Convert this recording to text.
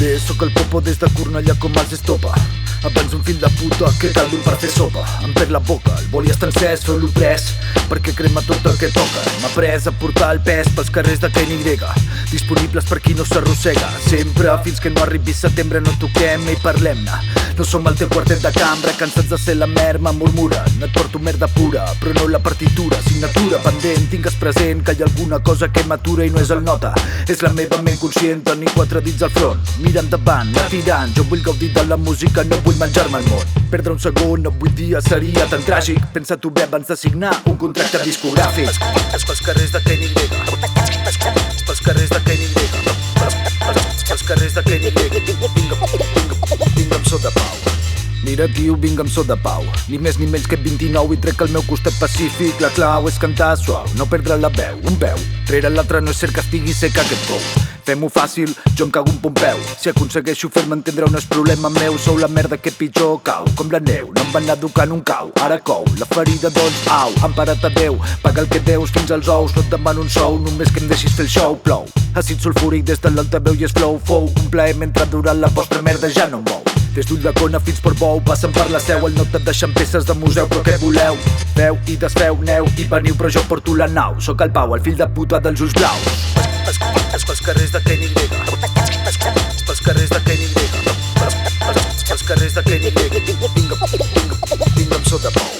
Bé, sóc el popo des de Cornellà com els estopa. Abans un fill de puta que cal d'un per fer sopa. Em perd la boca, el boli està encès, feu-lo pres, perquè crema tot el que toca. M'ha pres a portar el pes pels carrers de KNY, disponibles per qui no s'arrossega. Sempre fins que no arribi setembre no toquem i parlem-ne. No som el teu quartet de cambra, cansats de ser la merma, murmuren. Et porto merda pura, però no la partitura. Signatura pendent, tingues present que hi ha alguna cosa que m'atura i no és el nota. És la meva ment conscient, tenir 4 dits al front. Mira endavant, anar tirant, jo vull gaudir de la música, no vull menjar-me el món. Perdre un segon avui dia seria tan tràgic. Pensa-t'ho bé abans de signar un contracte discogràfic. Pels carrers de KNY, pels carrers de KNY, pels carrers de KNY. Vinga amb so de pau. Mira, tio, vinga amb so de pau. Ni més ni menys que 29 i trec al meu costat pacífic. La clau és cantar suau, no perdre la veu. Un peu rere l'altre, no és cert que estigui seca aquest pou. Fem-ho fàcil, jo em cago un pompeu. Si aconsegueixo fer-me entendre no és problema meu. Sou la merda que pitjor cau, com la neu. No em van educar en un cau, ara cou. La ferida doncs, au, emparat a Déu. Paga el que deus fins als ous, no et demano un sou. Només que em deixis fer el show, plou. Àcid sulfúric des de l'altaveu i és flow. Fou un plaer mentre dura la vostra merda ja no mou. Des d'Ulldecona fins per Bou, passen per la seu. El not et deixen peces de museu, però què voleu? Feu i desfeu, neu i veniu, però jo porto la nau. Sóc el Pau, el fill de puta dels ulls blaus. Pels carrers de KNY, pels carrers de KNY, pels carrers de KNY. Vinga amb so de pau.